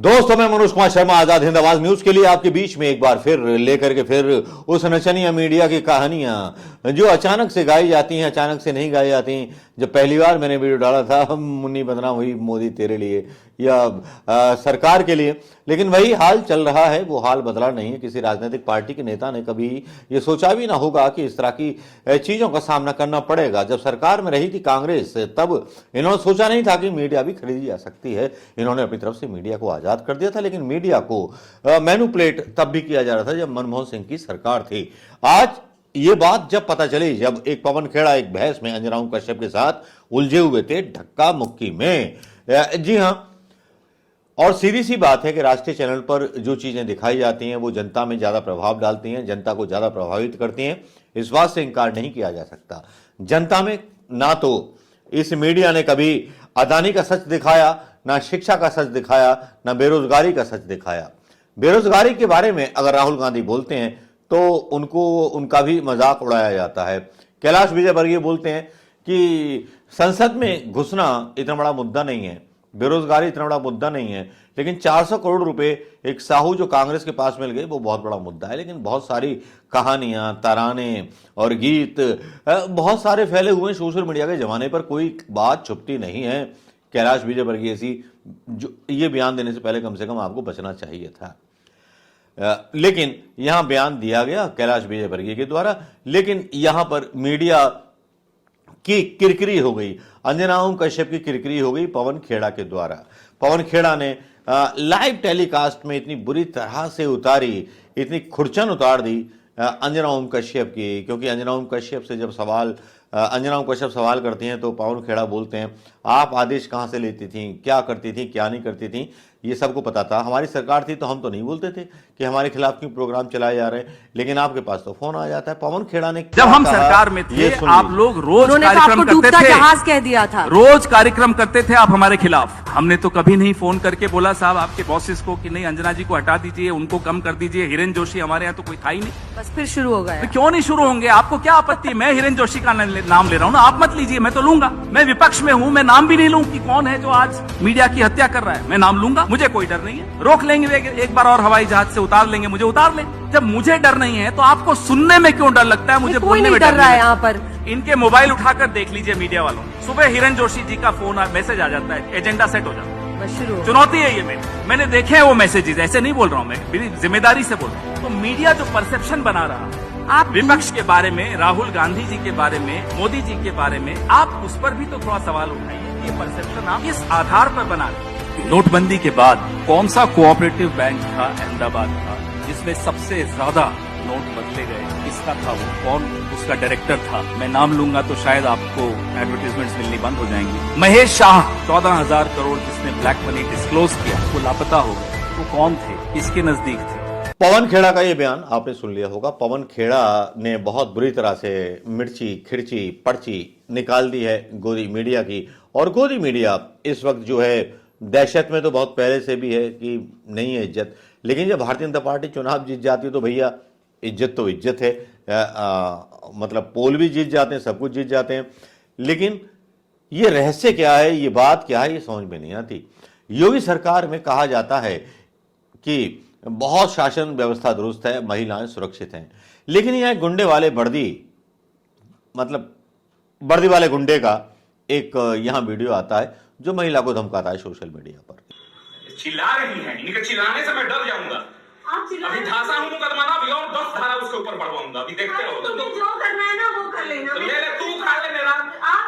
दोस्तों, मैं मनोज कुमार शर्मा आजाद हिंद आवाज न्यूज के लिए आपके बीच में एक बार फिर लेकर के फिर उस नचनिया मीडिया की कहानियां जो अचानक से गाई जाती हैं, अचानक से नहीं गाई जाती। जब पहली बार मैंने वीडियो डाला था, मुन्नी बदनाम हुई मोदी तेरे लिए या सरकार के लिए, लेकिन वही हाल चल रहा है। वो हाल बदला नहीं है। किसी राजनीतिक पार्टी के नेता ने कभी ये सोचा भी ना होगा कि इस तरह की चीजों का सामना करना पड़ेगा। जब सरकार में रही थी कांग्रेस, तब इन्होंने सोचा नहीं था कि मीडिया भी खरीदी जा सकती है। इन्होंने अपनी तरफ से मीडिया को आजाद कर दिया था, लेकिन मीडिया को मैनिपुलेट तब भी किया जा रहा था जब मनमोहन सिंह की सरकार थी। आज ये बात जब पता चली, जब एक पवन खेड़ा एक बहस में अंजना कश्यप के साथ उलझे हुए थे धक्का मुक्की में। जी हां, और सीधी सी बात है कि राष्ट्रीय चैनल पर जो चीजें दिखाई जाती हैं वो जनता में ज्यादा प्रभाव डालती हैं, जनता को ज्यादा प्रभावित करती हैं। इस बात से इंकार नहीं किया जा सकता। जनता में ना तो इस मीडिया ने कभी अदानी का सच दिखाया, ना शिक्षा का सच दिखाया, ना बेरोजगारी का सच दिखाया। बेरोजगारी के बारे में अगर राहुल गांधी बोलते हैं तो उनका भी मजाक उड़ाया जाता है। कैलाश विजयवर्गीय बोलते हैं कि संसद में घुसना इतना बड़ा मुद्दा नहीं है, बेरोजगारी इतना बड़ा मुद्दा नहीं है, लेकिन 400 करोड़ रुपए एक साहू जो कांग्रेस के पास मिल गए वो बहुत बड़ा मुद्दा है। लेकिन बहुत सारी कहानियां, तराने और गीत बहुत सारे फैले हुए सोशल मीडिया के जमाने पर, कोई बात छुपती नहीं है। कैलाश विजयवर्गीय सी जो ये बयान देने से पहले कम से कम आपको बचना चाहिए था, लेकिन यहां बयान दिया गया कैलाश विजयवर्गीय के द्वारा। लेकिन यहां पर मीडिया की किरकिरी हो गई, अंजना कश्यप की किरकिरी हो गई पवन खेड़ा के द्वारा। पवन खेड़ा ने लाइव टेलीकास्ट में इतनी बुरी तरह से उतारी, इतनी खुरचन उतार दी अंजना कश्यप की, क्योंकि अंजना कश्यप से जब अंजना कश्यप सवाल करती हैं तो पवन खेड़ा बोलते हैं, आप आदेश कहां से लेती थी, क्या करती थी, क्या नहीं करती थी, ये सबको पता था। हमारी सरकार थी तो हम तो नहीं बोलते थे कि हमारे खिलाफ क्यों प्रोग्राम चलाए जा रहे हैं, लेकिन आपके पास तो फोन आ जाता है। पवन खेड़ा ने जब हम सरकार में थे, आप लोग रोज कार्यक्रम करते थे, जहाज कह दिया था, रोज कार्यक्रम करते थे आप हमारे खिलाफ। हमने तो कभी नहीं फोन करके बोला साहब आपके बॉसेस को कि नहीं अंजना जी को हटा दीजिए, उनको कम कर दीजिए। हिरेन जोशी हमारे यहाँ तो कोई था ही नहीं। बस फिर शुरू हो गया। क्यों नहीं शुरू होंगे? आपको क्या आपत्ति है? मैं हिरेन जोशी का नाम ले रहा हूँ ना, आप मत लीजिए, मैं तो लूंगा। मैं विपक्ष में हूँ, मैं नाम भी नहीं लूं कि कौन है जो आज मीडिया की हत्या कर रहा है। मैं नाम लूंगा, मुझे कोई डर नहीं है। रोक लेंगे एक बार और, हवाई जहाज से उतार लेंगे, मुझे उतार ले। जब मुझे डर नहीं है तो आपको सुनने में क्यों डर लगता है? मुझे बोलने में डर रहा है। यहाँ पर इनके मोबाइल उठाकर देख लीजिए मीडिया वालों, सुबह हिरेन जोशी जी का फोन मैसेज आ जाता है, एजेंडा सेट हो जाता है। चुनौती है ये मैंने देखे हैं वो मैसेजेस, ऐसे नहीं बोल रहा हूँ मैं, मेरी जिम्मेदारी से बोल रहा हूँ। तो मीडिया जो परसेप्शन बना रहा है आप विपक्ष के बारे में, राहुल गांधी जी के बारे में, मोदी जी के बारे में, आप उस पर भी तो थोड़ा सवाल उठाइए। ये परसेप्शन आप इस आधार पर बना रहे। नोटबंदी के बाद कौन सा कोऑपरेटिव बैंक था अहमदाबाद का जिसमें सबसे ज्यादा नोट बदले गए? किसका था वो? कौन उसका डायरेक्टर था? मैं नाम लूंगा तो शायद आपको एडवर्टाइजमेंट्स मिलनी बंद हो जाएंगी। महेश शाह 14,000 करोड़ जिसने ब्लैक मनी डिस्क्लोज किया वो लापता हो गए। वो कौन थे? किसके नजदीक थे? पवन खेड़ा का ये बयान आपने सुन लिया होगा। पवन खेड़ा ने बहुत बुरी तरह से मिर्ची, खिरची, पर्ची निकाल दी है गोदी मीडिया की। और गोदी मीडिया इस वक्त जो है दहशत में तो बहुत पहले से भी है कि नहीं है इज्जत, लेकिन जब भारतीय जनता पार्टी चुनाव जीत जाती है तो भैया इज्जत तो इज्जत है। मतलब पोल भी जीत जाते हैं, सब कुछ जीत जाते हैं, लेकिन ये रहस्य क्या है, ये बात क्या है, ये समझ में नहीं आती। योगी सरकार में कहा जाता है कि बहुत शासन व्यवस्था दुरुस्त है, महिलाएं सुरक्षित हैं, लेकिन यह गुंडे वाले वर्दी वाले गुंडे का एक यहां वीडियो आता है जो महिला को धमकाता है सोशल मीडिया पर। चिल्ला रही हैं, इनके चिल्लाने से मैं डर जाऊंगा। अभी झांसा हूं मुकदमा ना, अभी और 10 धारा उसके ऊपर बढ़वाऊंगा, अभी देखते रहो। तुम्हें जो करना है ना वो कर लेना। तो ले ले, तू खा ले मेरा।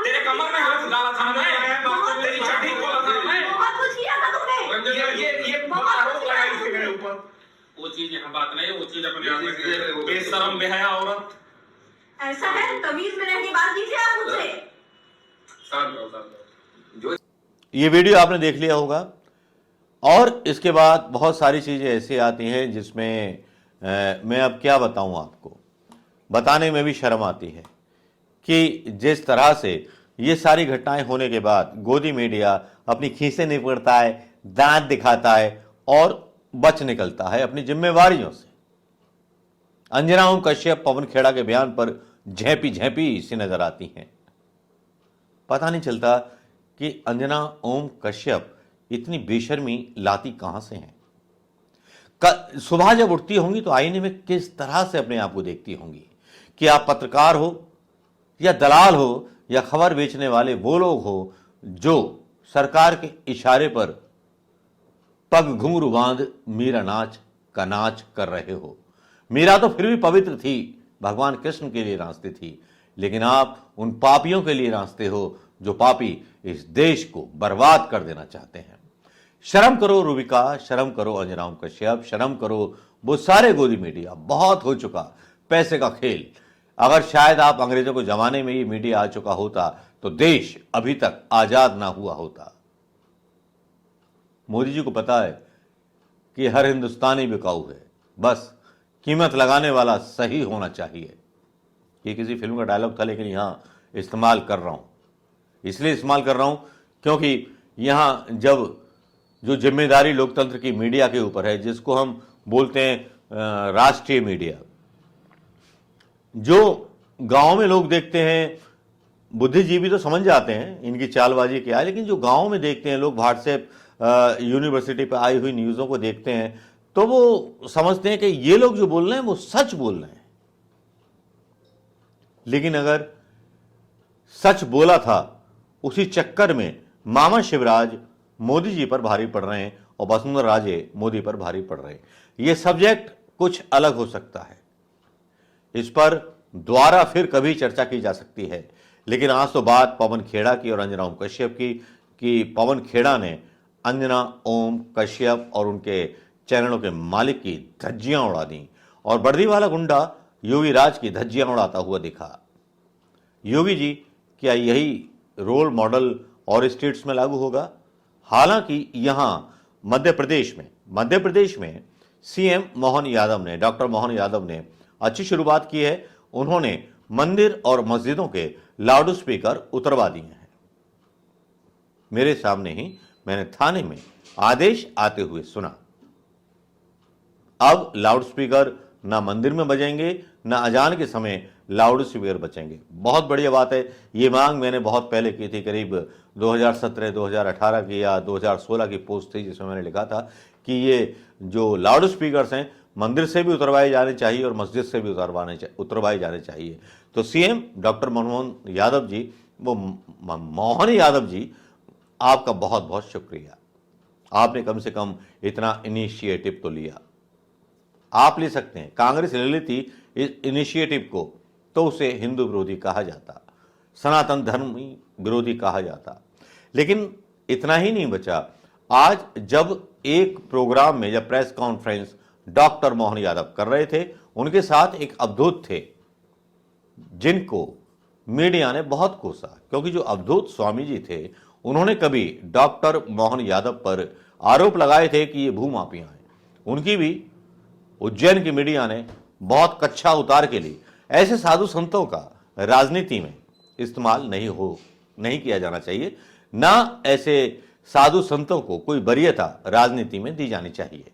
तेरे कमर में हाथ डाला था मैं, तेरी चड्डी खोला था मैं, बहुत कुछ किया था तुमने। ये आरोप लगाई इसके मेरे ऊपर। वो चीज यहाँ बात नहीं है, वो चीज अपने आप में बेशरम बेहया औरत। ऐसा है, तमीज में रहने बात कीजिए आप मुझसे। ये वीडियो आपने देख लिया होगा, और इसके बाद बहुत सारी चीजें ऐसी आती हैं जिसमें मैं अब क्या बताऊं आपको, बताने में भी शर्म आती है कि जिस तरह से ये सारी घटनाएं होने के बाद गोदी मीडिया अपनी खीसें निपटता है, दांत दिखाता है और बच निकलता है अपनी जिम्मेवारियों से। अंजना कश्यप पवन खेड़ा के बयान पर झेपी झेपी सी नजर आती हैं। पता नहीं चलता कि अंजना कश्यप इतनी बेशर्मी लाती कहां से हैं? सुबह जब उठती होंगी तो आईने में किस तरह से अपने आप को देखती होंगी कि आप पत्रकार हो या दलाल हो या खबर बेचने वाले वो लोग हो जो सरकार के इशारे पर पग घुंघरू बांध मीरा नाच का नाच कर रहे हो। मीरा तो फिर भी पवित्र थी, भगवान कृष्ण के लिए नाचती थी, लेकिन आप उन पापियों के लिए नाचते हो जो पापी इस देश को बर्बाद कर देना चाहते हैं। शर्म करो रूबिका, शर्म करो अंजना कश्यप, शर्म करो वो सारे गोदी मीडिया। बहुत हो चुका पैसे का खेल। अगर शायद आप अंग्रेजों के जमाने में ये मीडिया आ चुका होता तो देश अभी तक आजाद ना हुआ होता। मोदी जी को पता है कि हर हिंदुस्तानी बिकाऊ है, बस कीमत लगाने वाला सही होना चाहिए। ये किसी फिल्म का डायलॉग था, लेकिन यहां इस्तेमाल कर रहा हूं, इसलिए इस्तेमाल कर रहा हूं क्योंकि यहां जब जो जिम्मेदारी लोकतंत्र की मीडिया के ऊपर है, जिसको हम बोलते हैं राष्ट्रीय मीडिया, जो गांव में लोग देखते हैं, बुद्धिजीवी तो समझ जाते हैं इनकी चालबाजी क्या है, लेकिन जो गांव में देखते हैं लोग, व्हाट्सएप यूनिवर्सिटी पर आई हुई न्यूज़ों को देखते हैं, तो वो समझते हैं कि ये लोग जो बोल रहे हैं वो सच बोल रहे हैं। लेकिन अगर सच बोला था, उसी चक्कर में मामा शिवराज मोदी जी पर भारी पड़ रहे हैं और वसुंधरा राजे मोदी पर भारी पड़ रहे हैं। ये सब्जेक्ट कुछ अलग हो सकता है, इस पर दोबारा फिर कभी चर्चा की जा सकती है, लेकिन आज तो बात पवन खेड़ा की और अंजना ओम कश्यप की कि पवन खेड़ा ने अंजना ओम कश्यप और उनके चैनलों के मालिक की धज्जियां उड़ा दी और वर्दीवाला गुंडा योगी राज की धज्जियां उड़ाता हुआ दिखा। योगी जी, क्या यही रोल मॉडल और स्टेट्स में लागू होगा? हालांकि यहां मध्य प्रदेश में सीएम मोहन यादव ने, डॉक्टर मोहन यादव ने अच्छी शुरुआत की है। उन्होंने मंदिर और मस्जिदों के लाउड स्पीकर उतरवा दिए हैं। मेरे सामने ही मैंने थाने में आदेश आते हुए सुना। अब लाउड स्पीकर ना मंदिर में बजेंगे, ना अजान के समय लाउड स्पीकर बचेंगे। बहुत बढ़िया बात है। ये मांग मैंने बहुत पहले की थी, करीब 2017-2018 की या 2016 की पोस्ट थी, जिसमें मैंने लिखा था कि ये जो लाउड स्पीकर्स हैं मंदिर से भी उतरवाए जाने चाहिए और मस्जिद से भी उतरवाए जाने चाहिए। तो सीएम डॉक्टर मनमोहन यादव जी, वो मोहन यादव जी, आपका बहुत बहुत शुक्रिया। आपने कम से कम इतना इनिशिएटिव तो लिया। आप ले सकते हैं, कांग्रेस ले लेती इस इनिशिएटिव को तो उसे हिंदू विरोधी कहा जाता, सनातन धर्म विरोधी कहा जाता। लेकिन इतना ही नहीं बचा। आज जब एक प्रोग्राम में, जब press conference doctor Mohan Yadav कर रहे थे, उनके साथ एक अवधूत थे जिनको मीडिया ने बहुत कोसा, क्योंकि जो अवधूत स्वामी जी थे उन्होंने कभी डॉक्टर मोहन यादव पर आरोप लगाए थे कि ये भूमाफिया हैं। उनकी भी उज्जैन की मीडिया ने बहुत कच्चा उतार के लिए ऐसे साधु संतों का राजनीति में इस्तेमाल नहीं किया जाना चाहिए। ना ऐसे साधु संतों को कोई वरीयता राजनीति में दी जानी चाहिए।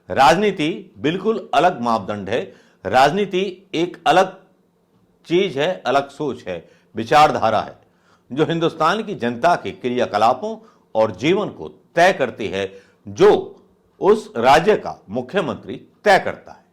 राजनीति बिल्कुल अलग मापदंड है। राजनीति एक अलग चीज है, अलग सोच है, विचारधारा है, जो हिंदुस्तान की जनता के क्रियाकलापों और जीवन को तय करती है, जो उस राज्य का मुख्यमंत्री तय करता है।